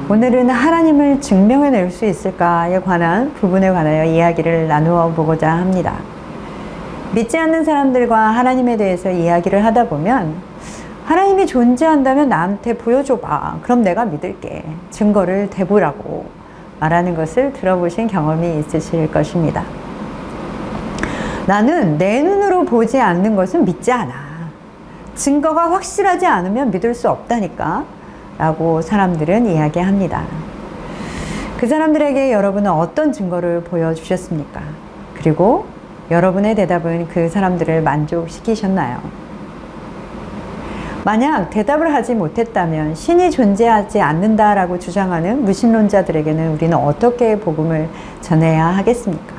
오늘은 하나님을 증명해낼 수 있을까에 관한 부분에 관하여 이야기를 나누어 보고자 합니다. 믿지 않는 사람들과 하나님에 대해서 이야기를 하다 보면 하나님이 존재한다면 나한테 보여줘봐. 그럼 내가 믿을게. 증거를 대보라고 말하는 것을 들어보신 경험이 있으실 것입니다. 나는 내 눈으로 보지 않는 것은 믿지 않아. 증거가 확실하지 않으면 믿을 수 없다니까 라고 사람들은 이야기합니다. 그 사람들에게 여러분은 어떤 증거를 보여주셨습니까? 그리고 여러분의 대답은 그 사람들을 만족시키셨나요? 만약 대답을 하지 못했다면 신이 존재하지 않는다라고 주장하는 무신론자들에게는 우리는 어떻게 복음을 전해야 하겠습니까?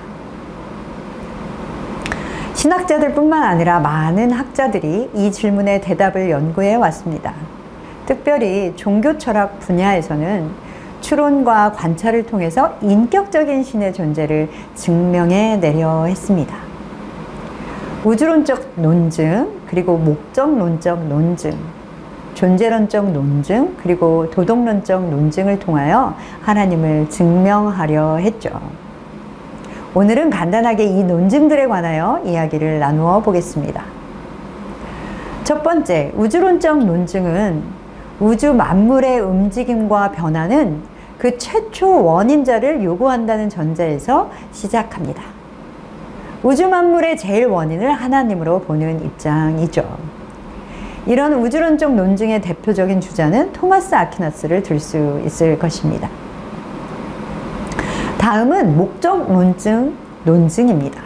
신학자들 뿐만 아니라 많은 학자들이 이 질문의 대답을 연구해 왔습니다. 특별히 종교철학 분야에서는 추론과 관찰을 통해서 인격적인 신의 존재를 증명해 내려 했습니다. 우주론적 논증, 그리고 목적론적 논증, 존재론적 논증, 그리고 도덕론적 논증을 통하여 하나님을 증명하려 했죠. 오늘은 간단하게 이 논증들에 관하여 이야기를 나누어 보겠습니다. 첫 번째, 우주론적 논증은 우주 만물의 움직임과 변화는 그 최초 원인자를 요구한다는 전제에서 시작합니다. 우주 만물의 제일 원인을 하나님으로 보는 입장이죠. 이런 우주론적 논증의 대표적인 주자는 토마스 아퀴나스를 들 수 있을 것입니다. 다음은 목적론증 논증입니다.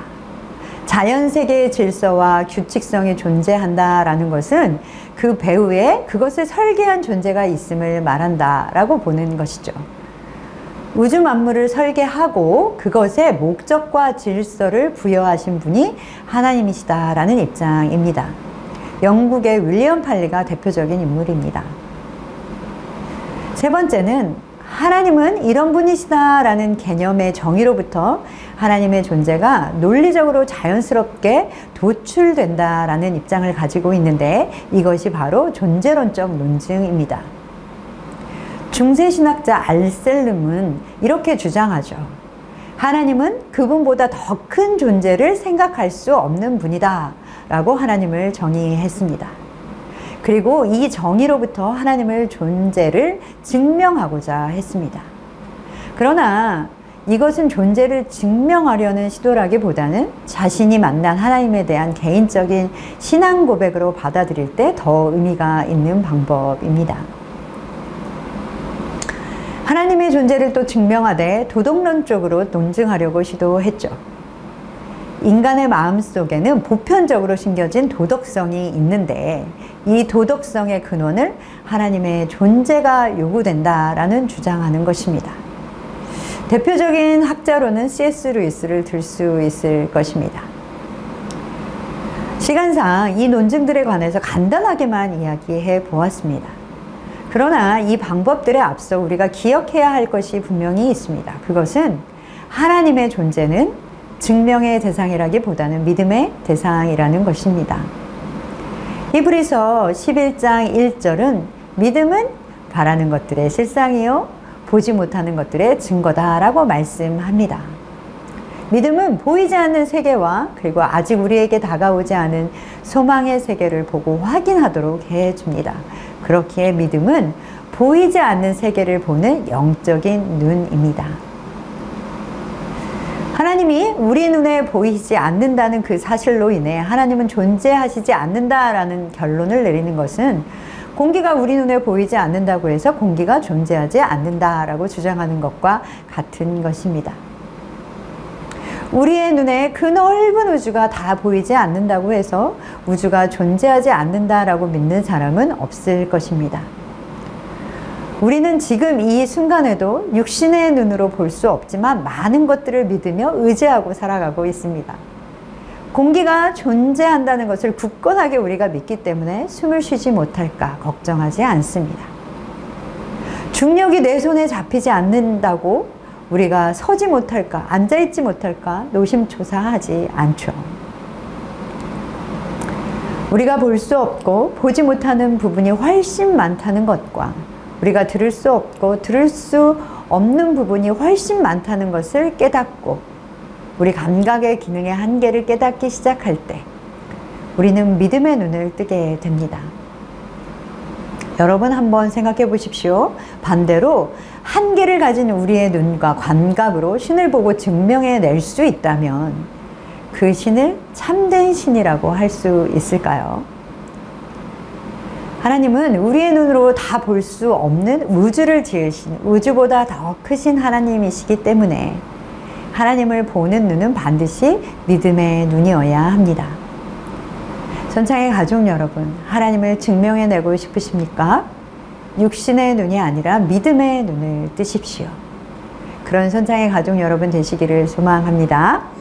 자연세계의 질서와 규칙성이 존재한다라는 것은 그 배후에 그것을 설계한 존재가 있음을 말한다라고 보는 것이죠. 우주 만물을 설계하고 그것에 목적과 질서를 부여하신 분이 하나님이시다라는 입장입니다. 영국의 윌리엄 팔리가 대표적인 인물입니다. 세 번째는 하나님은 이런 분이시다라는 개념의 정의로부터 하나님의 존재가 논리적으로 자연스럽게 도출된다라는 입장을 가지고 있는데 이것이 바로 존재론적 논증입니다. 중세신학자 알셀름은 이렇게 주장하죠. 하나님은 그분보다 더 큰 존재를 생각할 수 없는 분이다 라고 하나님을 정의했습니다. 그리고 이 정의로부터 하나님의 존재를 증명하고자 했습니다. 그러나 이것은 존재를 증명하려는 시도라기보다는 자신이 만난 하나님에 대한 개인적인 신앙 고백으로 받아들일 때 더 의미가 있는 방법입니다. 하나님의 존재를 또 증명하되 도덕론적으로 논증하려고 시도했죠. 인간의 마음속에는 보편적으로 심겨진 도덕성이 있는데 이 도덕성의 근원을 하나님의 존재가 요구된다라는 주장하는 것입니다. 대표적인 학자로는 C.S. 루이스를 들 수 있을 것입니다. 시간상 이 논증들에 관해서 간단하게만 이야기해 보았습니다. 그러나 이 방법들에 앞서 우리가 기억해야 할 것이 분명히 있습니다. 그것은 하나님의 존재는 증명의 대상이라기보다는 믿음의 대상이라는 것입니다. 히브리서 11장 1절은 믿음은 바라는 것들의 실상이요 보지 못하는 것들의 증거다라고 말씀합니다. 믿음은 보이지 않는 세계와 그리고 아직 우리에게 다가오지 않은 소망의 세계를 보고 확인하도록 해줍니다. 그렇기에 믿음은 보이지 않는 세계를 보는 영적인 눈입니다. 하나님이 우리 눈에 보이지 않는다는 그 사실로 인해 하나님은 존재하시지 않는다라는 결론을 내리는 것은 공기가 우리 눈에 보이지 않는다고 해서 공기가 존재하지 않는다라고 주장하는 것과 같은 것입니다. 우리의 눈에 그 넓은 우주가 다 보이지 않는다고 해서 우주가 존재하지 않는다라고 믿는 사람은 없을 것입니다. 우리는 지금 이 순간에도 육신의 눈으로 볼 수 없지만 많은 것들을 믿으며 의지하고 살아가고 있습니다. 공기가 존재한다는 것을 굳건하게 우리가 믿기 때문에 숨을 쉬지 못할까 걱정하지 않습니다. 중력이 내 손에 잡히지 않는다고 우리가 서지 못할까, 앉아있지 못할까 노심초사하지 않죠. 우리가 볼 수 없고 보지 못하는 부분이 훨씬 많다는 것과 우리가 들을 수 없고 들을 수 없는 부분이 훨씬 많다는 것을 깨닫고 우리 감각의 기능의 한계를 깨닫기 시작할 때 우리는 믿음의 눈을 뜨게 됩니다. 여러분 한번 생각해 보십시오. 반대로 한계를 가진 우리의 눈과 감각으로 신을 보고 증명해 낼 수 있다면 그 신을 참된 신이라고 할 수 있을까요? 하나님은 우리의 눈으로 다 볼 수 없는 우주를 지으신 우주보다 더 크신 하나님이시기 때문에 하나님을 보는 눈은 반드시 믿음의 눈이어야 합니다. 전창의 가족 여러분, 하나님을 증명해내고 싶으십니까? 육신의 눈이 아니라 믿음의 눈을 뜨십시오. 그런 선창의 가족 여러분 되시기를 소망합니다.